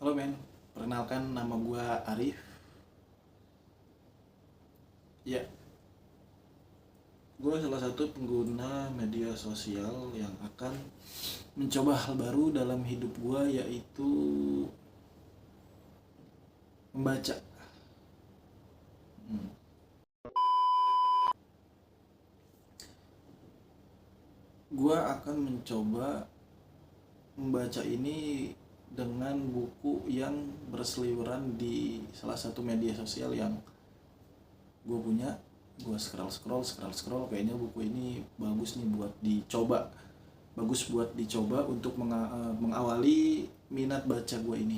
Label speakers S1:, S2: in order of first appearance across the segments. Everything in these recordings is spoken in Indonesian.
S1: Halo men, perkenalkan nama gua Arif. Ya, gua salah satu pengguna media sosial yang akan mencoba hal baru dalam hidup gua, yaitu membaca. Hmm. Gua akan mencoba membaca ini dengan buku yang berseliweran di salah satu media sosial yang gue punya. Gue scroll, kayaknya buku ini bagus nih buat dicoba, untuk mengawali minat baca gue ini.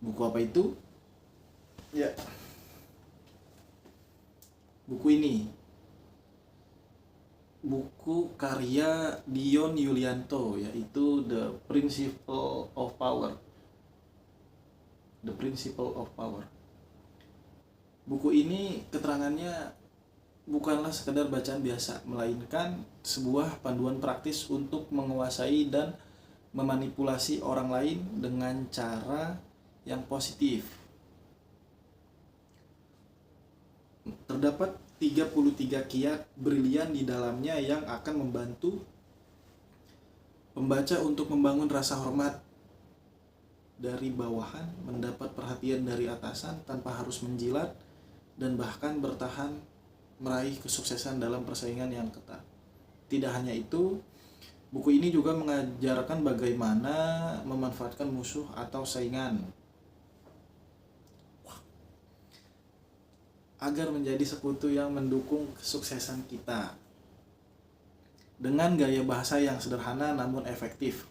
S1: Buku apa itu? Ya, buku ini buku karya Dion Yulianto, yaitu The Principle of Power. Buku ini keterangannya bukanlah sekedar bacaan biasa, melainkan sebuah panduan praktis untuk menguasai dan memanipulasi orang lain dengan cara yang positif. Terdapat 33 kiat brilian di dalamnya yang akan membantu pembaca untuk membangun rasa hormat dari bawahan, mendapat perhatian dari atasan tanpa harus menjilat, dan bahkan bertahan meraih kesuksesan dalam persaingan yang ketat. Tidak hanya itu, buku ini juga mengajarkan bagaimana memanfaatkan musuh atau saingan agar menjadi sekutu yang mendukung kesuksesan kita. Dengan gaya bahasa yang sederhana namun efektif,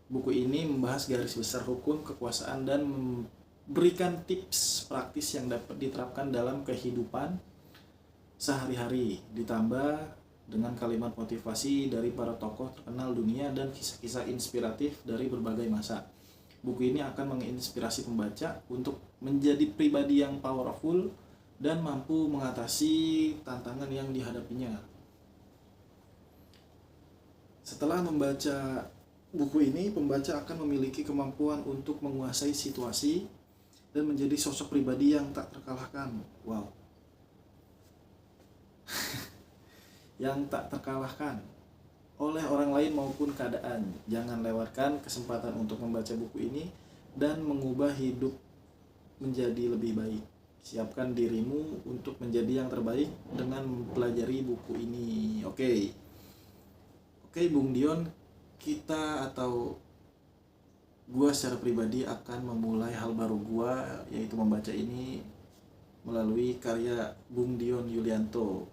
S1: buku ini membahas garis besar hukum kekuasaan dan memberikan tips praktis yang dapat diterapkan dalam kehidupan sehari-hari, ditambah dengan kalimat motivasi dari para tokoh terkenal dunia dan kisah-kisah inspiratif dari berbagai masa. Buku ini akan menginspirasi pembaca untuk menjadi pribadi yang powerful dan mampu mengatasi tantangan yang dihadapinya. Setelah membaca buku ini, pembaca akan memiliki kemampuan untuk menguasai situasi dan menjadi sosok pribadi yang tak terkalahkan. Wow. Yang tak terkalahkan oleh orang lain maupun keadaan. Jangan lewatkan kesempatan untuk membaca buku ini dan mengubah hidup menjadi lebih baik. Siapkan dirimu untuk menjadi yang terbaik dengan mempelajari buku ini. Oke, Bung Dion, gua secara pribadi akan memulai hal baru gua, yaitu membaca ini melalui karya Bung Dion Yulianto,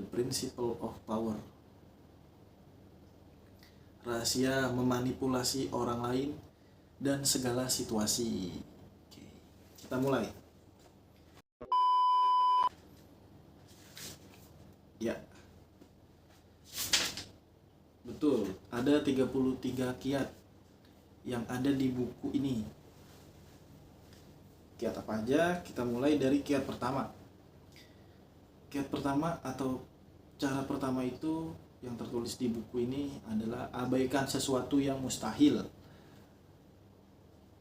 S1: The Principle of Power. Rahasia memanipulasi orang lain dan segala situasi. Oke, kita mulai. Ya, betul, ada 33 kiat yang ada di buku ini. Kiat apa aja? Kita mulai dari kiat pertama. Kiat pertama atau cara pertama itu yang tertulis di buku ini adalah abaikan sesuatu yang mustahil.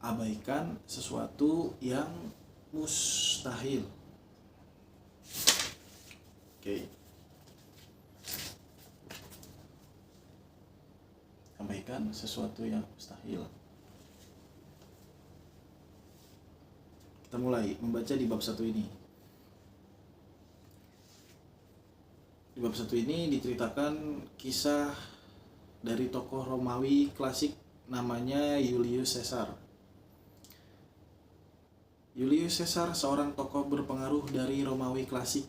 S1: Abaikan sesuatu yang mustahil. Oke. Abaikan sesuatu yang mustahil. Kita mulai membaca di bab 1 ini. Di bab 1 ini diceritakan kisah dari tokoh Romawi klasik namanya Julius Caesar. Julius Caesar seorang tokoh berpengaruh dari Romawi klasik,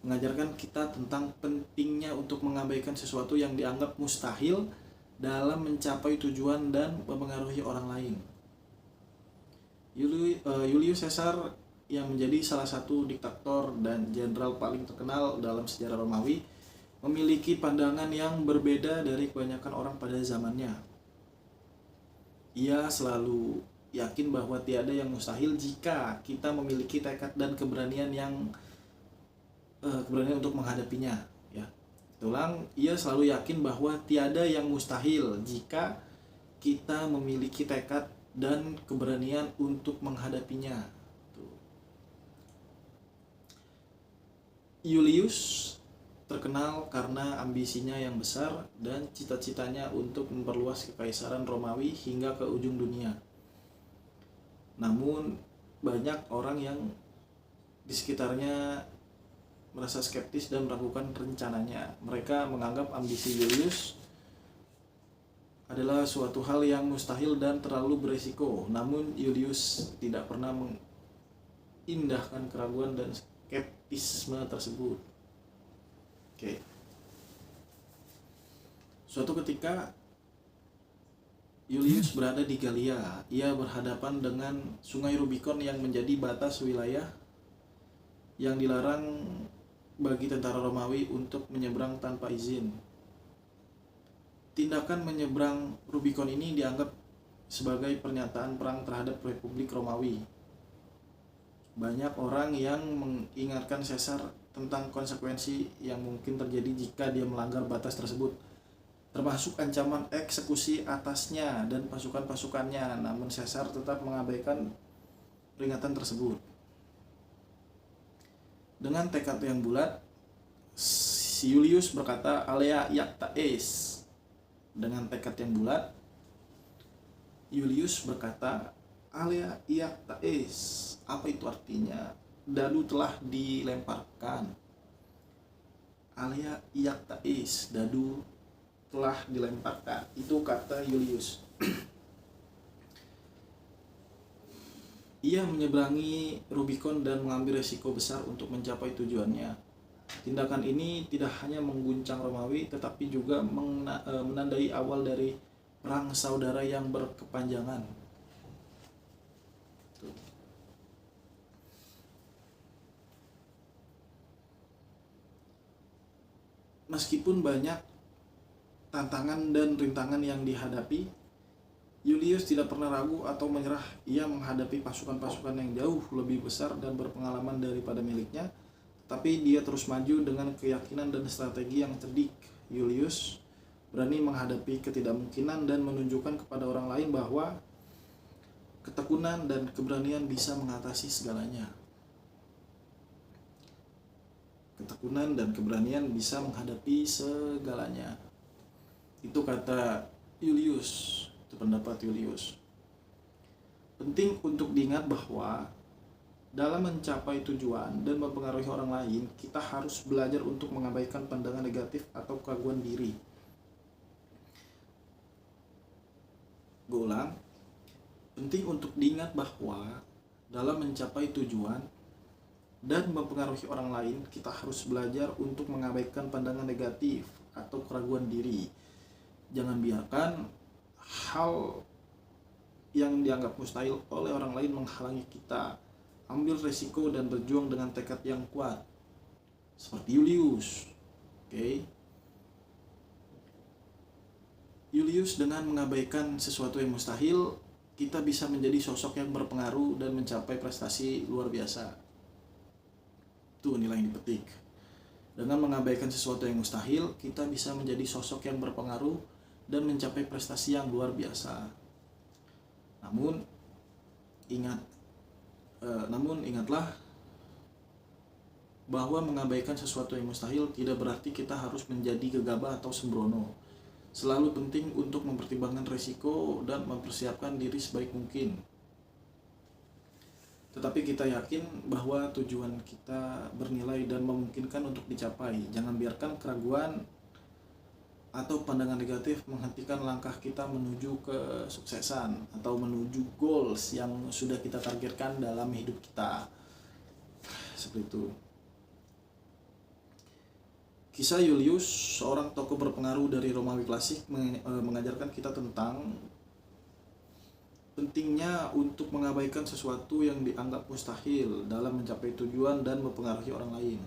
S1: mengajarkan kita tentang pentingnya untuk mengabaikan sesuatu yang dianggap mustahil dalam mencapai tujuan dan mempengaruhi orang lain. Julius Caesar yang menjadi salah satu diktator dan jenderal paling terkenal dalam sejarah Romawi, memiliki pandangan yang berbeda dari kebanyakan orang pada zamannya. Ia selalu yakin bahwa tiada yang mustahil jika kita memiliki tekad dan keberanian untuk menghadapinya. Ia selalu yakin bahwa tiada yang mustahil jika kita memiliki tekad dan keberanian untuk menghadapinya. Tuh. Julius terkenal karena ambisinya yang besar dan cita-citanya untuk memperluas kekaisaran Romawi hingga ke ujung dunia. Namun banyak orang yang di sekitarnya merasa skeptis dan meragukan rencananya. Mereka menganggap ambisi Julius adalah suatu hal yang mustahil dan terlalu beresiko. Namun Julius tidak pernah mengindahkan keraguan dan skeptisisme tersebut. Oke. Suatu ketika Julius berada di Gallia. Ia berhadapan dengan sungai Rubicon yang menjadi batas wilayah yang dilarang bagi tentara Romawi untuk menyeberang tanpa izin. Tindakan menyeberang Rubicon ini dianggap sebagai pernyataan perang terhadap Republik Romawi. Banyak orang yang mengingatkan Caesar tentang konsekuensi yang mungkin terjadi jika dia melanggar batas tersebut, termasuk ancaman eksekusi atasnya dan pasukan-pasukannya. Namun Caesar tetap mengabaikan peringatan tersebut. Dengan tekad yang bulat, Julius berkata, "Alea iacta es." Dengan tekad yang bulat, Julius berkata, "Alea iacta es." Apa itu artinya? Dadu telah dilemparkan. Alea iacta es, dadu telah dilemparkan. Itu kata Julius. Ia menyeberangi Rubicon dan mengambil resiko besar untuk mencapai tujuannya. Tindakan ini tidak hanya mengguncang Romawi, tetapi juga menandai awal dari perang saudara yang berkepanjangan. Meskipun banyak tantangan dan rintangan yang dihadapi, Julius tidak pernah ragu atau menyerah. Ia menghadapi pasukan-pasukan yang jauh lebih besar dan berpengalaman daripada miliknya, tapi dia terus maju dengan keyakinan dan strategi yang cerdik. Julius berani menghadapi ketidakmungkinan dan menunjukkan kepada orang lain bahwa ketekunan dan keberanian bisa mengatasi segalanya. Ketekunan dan keberanian bisa menghadapi segalanya. Itu kata Julius. Itu pendapat Julius. Penting untuk diingat bahwa dalam mencapai tujuan dan mempengaruhi orang lain, kita harus belajar untuk mengabaikan pandangan negatif atau keraguan diri. Gue ulang, penting untuk diingat bahwa dalam mencapai tujuan dan mempengaruhi orang lain, kita harus belajar untuk mengabaikan pandangan negatif atau keraguan diri. Jangan biarkan hal yang dianggap mustahil oleh orang lain menghalangi kita. Ambil resiko dan berjuang dengan tekad yang kuat, seperti Julius. Oke. Julius dengan mengabaikan sesuatu yang mustahil, kita bisa menjadi sosok yang berpengaruh dan mencapai prestasi luar biasa. Itu nilai yang dipetik. Dengan mengabaikan sesuatu yang mustahil, kita bisa menjadi sosok yang berpengaruh dan mencapai prestasi yang luar biasa. Namun ingatlah bahwa mengabaikan sesuatu yang mustahil tidak berarti kita harus menjadi gegabah atau sembrono. Selalu penting untuk mempertimbangkan risiko dan mempersiapkan diri sebaik mungkin. Tetapi kita yakin bahwa tujuan kita bernilai dan memungkinkan untuk dicapai. Jangan biarkan keraguan atau pandangan negatif menghentikan langkah kita menuju kesuksesan atau menuju goals yang sudah kita targetkan dalam hidup kita. Seperti itu. Kisah Julius, seorang tokoh berpengaruh dari Romawi klasik, mengajarkan kita tentang pentingnya untuk mengabaikan sesuatu yang dianggap mustahil dalam mencapai tujuan dan mempengaruhi orang lain.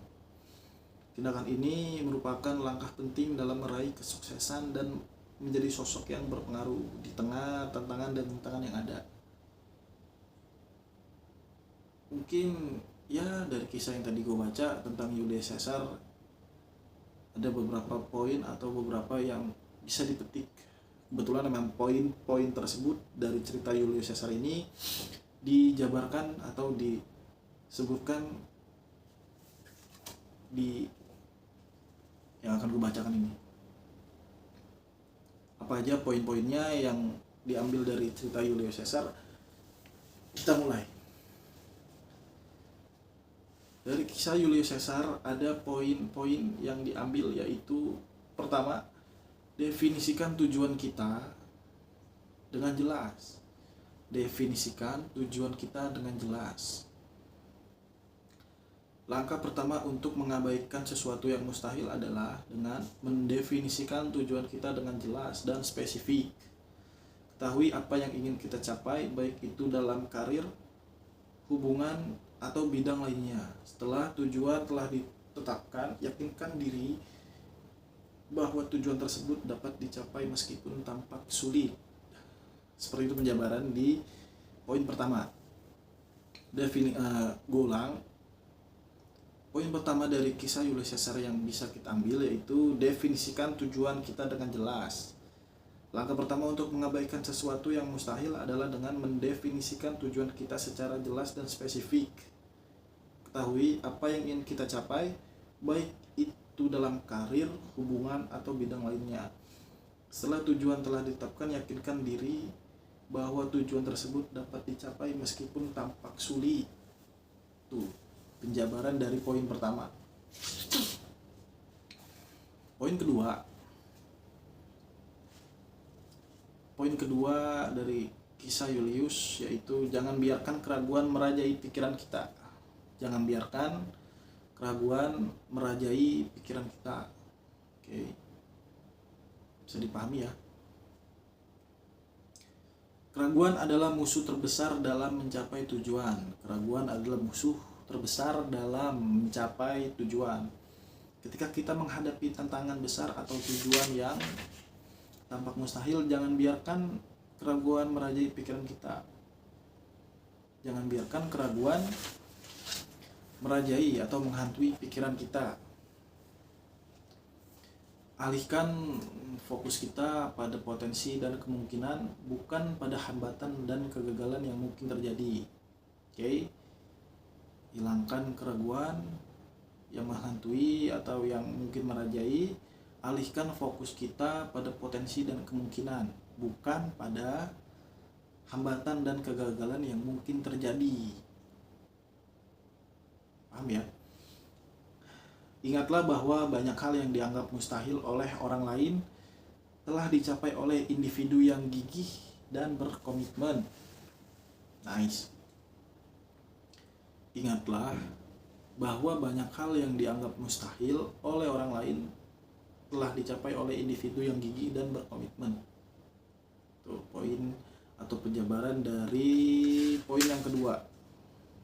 S1: Tindakan ini merupakan langkah penting dalam meraih kesuksesan dan menjadi sosok yang berpengaruh di tengah tantangan dan rintangan yang ada. Mungkin ya dari kisah yang tadi gue baca tentang Julius Caesar, ada beberapa poin atau beberapa yang bisa dipetik Kebetulan memang poin-poin tersebut dari cerita Julius Caesar ini dijabarkan atau disebutkan di yang akan gue bacakan ini. Apa aja poin-poinnya yang diambil dari cerita Julius Caesar? Kita mulai. Dari kisah Julius Caesar ada poin-poin yang diambil, yaitu pertama, definisikan tujuan kita dengan jelas. Definisikan tujuan kita dengan jelas. Langkah pertama untuk mengabaikan sesuatu yang mustahil adalah dengan mendefinisikan tujuan kita dengan jelas dan spesifik. Ketahui apa yang ingin kita capai, baik itu dalam karir, hubungan, atau bidang lainnya. Setelah tujuan telah ditetapkan, yakinkan diri bahwa tujuan tersebut dapat dicapai meskipun tampak sulit. Seperti itu penjabaran di poin pertama. Gue ulang. Poin pertama dari kisah Julius Caesar yang bisa kita ambil yaitu definisikan tujuan kita dengan jelas. Langkah pertama untuk mengabaikan sesuatu yang mustahil adalah dengan mendefinisikan tujuan kita secara jelas dan spesifik. Ketahui apa yang ingin kita capai, baik itu dalam karir, hubungan, atau bidang lainnya. Setelah tujuan telah ditetapkan, yakinkan diri bahwa tujuan tersebut dapat dicapai meskipun tampak sulit. Tuh, penjabaran dari poin pertama. Poin kedua dari kisah Julius yaitu jangan biarkan keraguan merajai pikiran kita. Jangan biarkan keraguan merajai pikiran kita. Oke. Bisa dipahami ya. Keraguan adalah musuh terbesar dalam mencapai tujuan. Keraguan adalah musuh terbesar dalam mencapai tujuan. Ketika kita menghadapi tantangan besar atau tujuan yang tampak mustahil, jangan biarkan keraguan merajai pikiran kita. Jangan biarkan keraguan merajai atau menghantui pikiran kita. Alihkan fokus kita pada potensi dan kemungkinan, bukan pada hambatan dan kegagalan yang mungkin terjadi. Oke. Hilangkan keraguan yang menghantui atau yang mungkin merajai. Alihkan fokus kita pada potensi dan kemungkinan, bukan pada hambatan dan kegagalan yang mungkin terjadi. Paham ya? Ingatlah bahwa banyak hal yang dianggap mustahil oleh orang lain telah dicapai oleh individu yang gigih dan berkomitmen. Nice. Ingatlah bahwa banyak hal yang dianggap mustahil oleh orang lain telah dicapai oleh individu yang gigih dan berkomitmen. Tuh poin atau penjabaran dari poin yang kedua.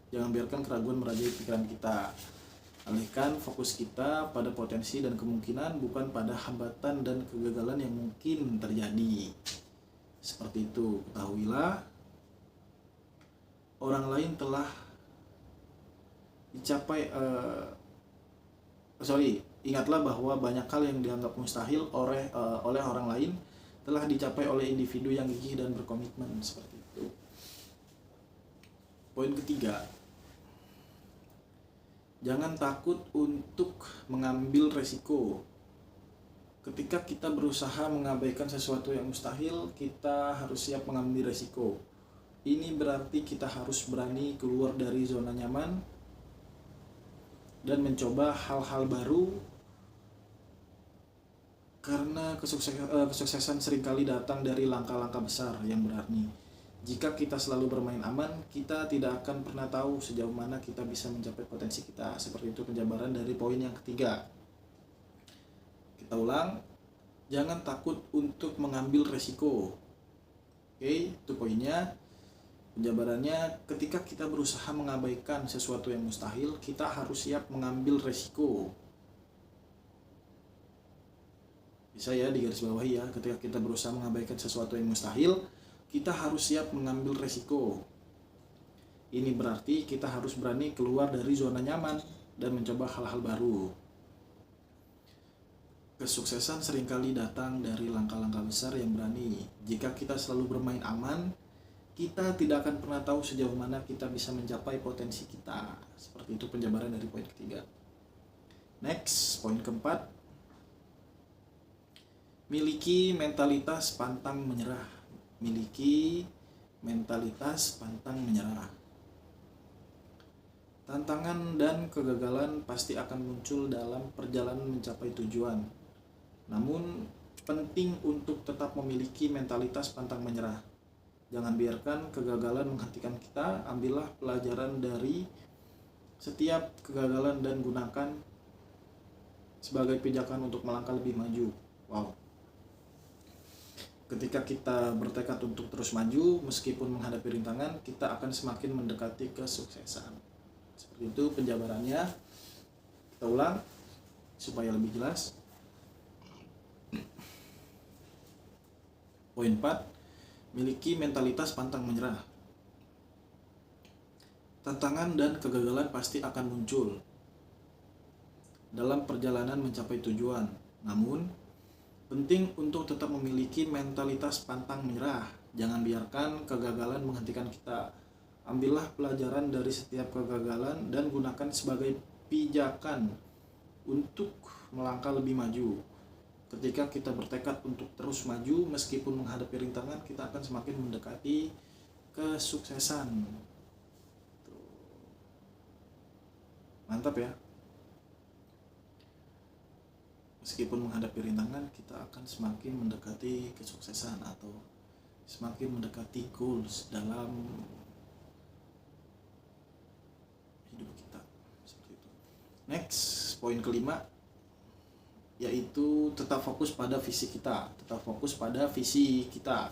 S1: Jangan biarkan keraguan merajai pikiran kita. Alihkan fokus kita pada potensi dan kemungkinan, bukan pada hambatan dan kegagalan yang mungkin terjadi. Seperti itu. Ketahuilah orang lain telah dicapai ingatlah bahwa banyak hal yang dianggap mustahil oleh orang lain telah dicapai oleh individu yang gigih dan berkomitmen. Seperti itu. Poin ketiga, jangan takut untuk mengambil resiko. Ketika kita berusaha mengabaikan sesuatu yang mustahil, kita harus siap mengambil resiko. Ini berarti kita harus berani keluar dari zona nyaman dan mencoba hal-hal baru, karena kesuksesan seringkali datang dari langkah-langkah besar yang berani. Jika kita selalu bermain aman, kita tidak akan pernah tahu sejauh mana kita bisa mencapai potensi kita. Seperti itu penjabaran dari poin yang ketiga. Kita ulang, jangan takut untuk mengambil resiko. Oke, itu poinnya. Penjabarannya, ketika kita berusaha mengabaikan sesuatu yang mustahil, kita harus siap mengambil resiko. Bisa ya digarisbawahi ya, ketika kita berusaha mengabaikan sesuatu yang mustahil, kita harus siap mengambil resiko. Ini berarti kita harus berani keluar dari zona nyaman dan mencoba hal-hal baru. Kesuksesan seringkali datang dari langkah-langkah besar yang berani. Jika kita selalu bermain aman, kita tidak akan pernah tahu sejauh mana kita bisa mencapai potensi kita. Seperti itu penjabaran dari poin ketiga. Next, poin keempat. Miliki mentalitas pantang menyerah. Miliki mentalitas pantang menyerah. Tantangan dan kegagalan pasti akan muncul dalam perjalanan mencapai tujuan. Namun, penting untuk tetap memiliki mentalitas pantang menyerah. Jangan biarkan kegagalan menghentikan kita. Ambillah pelajaran dari setiap kegagalan dan gunakan sebagai pijakan untuk melangkah lebih maju. Wow. Ketika kita bertekad untuk terus maju, meskipun menghadapi rintangan, kita akan semakin mendekati kesuksesan. Seperti itu penjabarannya. Kita ulang supaya lebih jelas. Poin 4, miliki mentalitas pantang menyerah. Tantangan dan kegagalan pasti akan muncul dalam perjalanan mencapai tujuan. Namun, penting untuk tetap memiliki mentalitas pantang menyerah. Jangan biarkan kegagalan menghentikan kita. Ambillah pelajaran dari setiap kegagalan dan gunakan sebagai pijakan untuk melangkah lebih maju. Ketika kita bertekad untuk terus maju, meskipun menghadapi rintangan, kita akan semakin mendekati kesuksesan. Mantap ya. Meskipun menghadapi rintangan, kita akan semakin mendekati kesuksesan atau semakin mendekati goals dalam hidup kita. Seperti itu. Next, poin kelima, yaitu tetap fokus pada visi kita. Tetap fokus pada visi kita.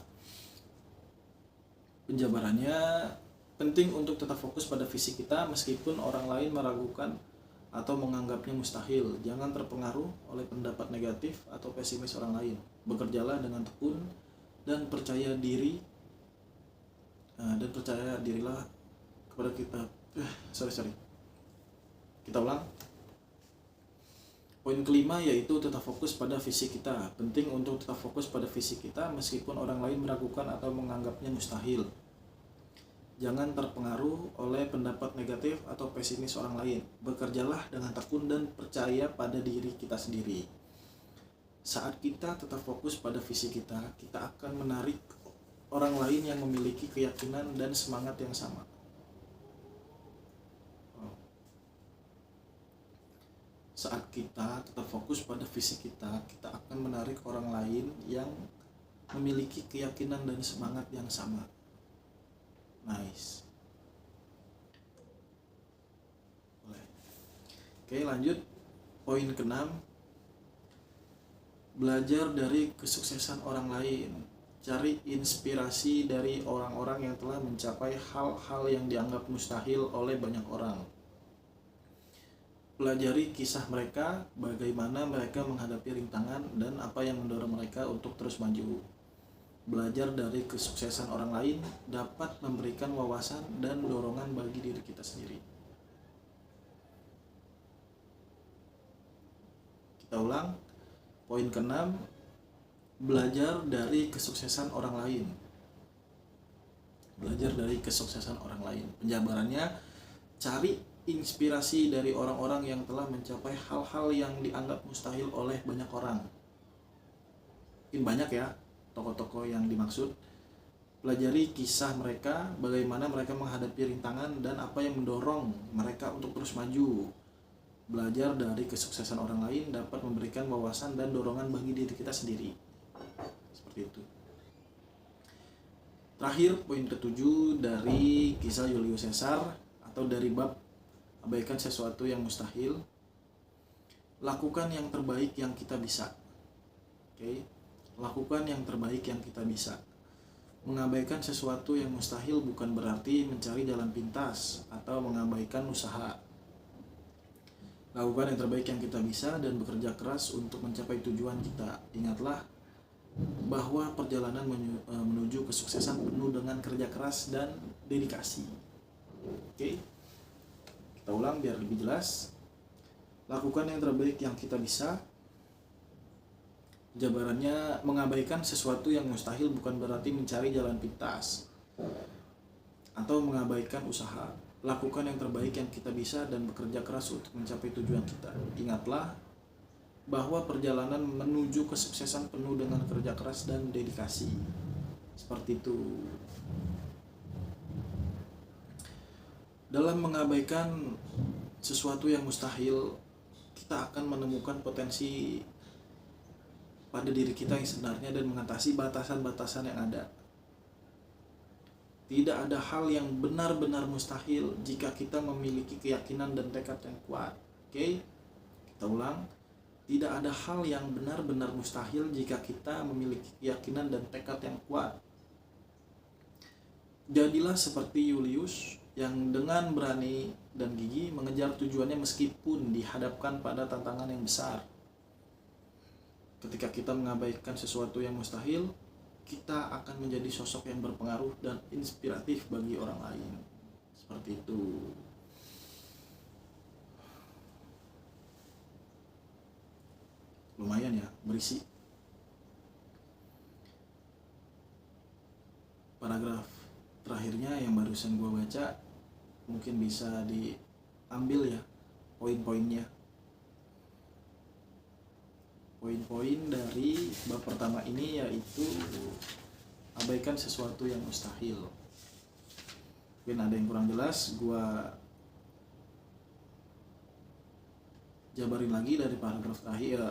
S1: Penjabarannya, penting untuk tetap fokus pada visi kita meskipun orang lain meragukan atau menganggapnya mustahil. Jangan terpengaruh oleh pendapat negatif atau pesimis orang lain. Bekerjalah dengan tekun dan percaya diri, dan percaya dirilah kepada kita. Kita ulang. Poin kelima yaitu tetap fokus pada visi kita. Penting untuk tetap fokus pada visi kita meskipun orang lain meragukan atau menganggapnya mustahil. Jangan terpengaruh oleh pendapat negatif atau pesimis orang lain. Bekerjalah dengan tekun dan percaya pada diri kita sendiri. Saat kita tetap fokus pada visi kita, kita akan menarik orang lain yang memiliki keyakinan dan semangat yang sama. Saat kita tetap fokus pada visi kita, kita akan menarik orang lain yang memiliki keyakinan dan semangat yang sama. Nice. Oke, lanjut. Poin ke-6. Belajar dari kesuksesan orang lain. Cari inspirasi dari orang-orang yang telah mencapai hal-hal yang dianggap mustahil oleh banyak orang. Pelajari kisah mereka, bagaimana mereka menghadapi rintangan dan apa yang mendorong mereka untuk terus maju. Belajar dari kesuksesan orang lain dapat memberikan wawasan dan dorongan bagi diri kita sendiri. Kita ulang. Poin ke-6, belajar dari kesuksesan orang lain. Belajar dari kesuksesan orang lain. Penjabarannya, cari inspirasi dari orang-orang yang telah mencapai hal-hal yang dianggap mustahil oleh banyak orang. Mungkin banyak ya tokoh-tokoh yang dimaksud. Pelajari kisah mereka, bagaimana mereka menghadapi rintangan dan apa yang mendorong mereka untuk terus maju. Belajar dari kesuksesan orang lain dapat memberikan wawasan dan dorongan bagi diri kita sendiri. Seperti itu. Terakhir, poin ke-7 dari kisah Julius Caesar atau dari bab abaikan sesuatu yang mustahil. Lakukan yang terbaik yang kita bisa. Oke. Lakukan yang terbaik yang kita bisa. Mengabaikan sesuatu yang mustahil bukan berarti mencari jalan pintas atau mengabaikan usaha. Lakukan yang terbaik yang kita bisa dan bekerja keras untuk mencapai tujuan kita. Ingatlah bahwa perjalanan menuju kesuksesan penuh dengan kerja keras dan dedikasi. Oke. Kita ulang biar lebih jelas. Lakukan yang terbaik yang kita bisa. Jabarannya, mengabaikan sesuatu yang mustahil bukan berarti mencari jalan pintas atau mengabaikan usaha. Lakukan yang terbaik yang kita bisa dan bekerja keras untuk mencapai tujuan kita. Ingatlah bahwa perjalanan menuju kesuksesan penuh dengan kerja keras dan dedikasi. Seperti itu. Dalam mengabaikan sesuatu yang mustahil, kita akan menemukan potensi pada diri kita yang sebenarnya dan mengatasi batasan-batasan yang ada. Tidak ada hal yang benar-benar mustahil jika kita memiliki keyakinan dan tekad yang kuat. Oke? Kita ulang. Tidak ada hal yang benar-benar mustahil jika kita memiliki keyakinan dan tekad yang kuat. Jadilah seperti Julius yang dengan berani dan gigih mengejar tujuannya meskipun dihadapkan pada tantangan yang besar. Ketika kita mengabaikan sesuatu yang mustahil, kita akan menjadi sosok yang berpengaruh dan inspiratif bagi orang lain. Seperti itu. Lumayan ya, berisi. Paragraf terakhirnya yang barusan gue baca mungkin bisa diambil ya poin-poinnya. Poin-poin dari bab pertama ini yaitu abaikan sesuatu yang mustahil. Mungkin ada yang kurang jelas, gua jabarin lagi dari paragraf terakhir.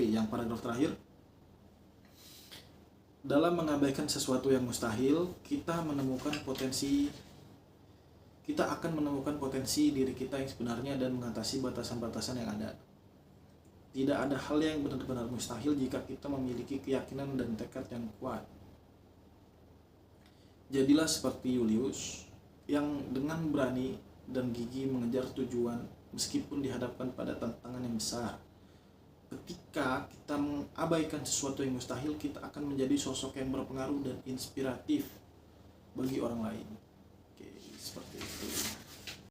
S1: Yang paragraf terakhir. Dalam mengabaikan sesuatu yang mustahil, kita akan menemukan potensi diri kita yang sebenarnya dan mengatasi batasan-batasan yang ada. Tidak ada hal yang benar-benar mustahil jika kita memiliki keyakinan dan tekad yang kuat. Jadilah seperti Julius yang dengan berani dan gigih mengejar tujuan meskipun dihadapkan pada tantangan yang besar. Ketika kita mengabaikan sesuatu yang mustahil, kita akan menjadi sosok yang berpengaruh dan inspiratif bagi orang lain. Oke, seperti itu.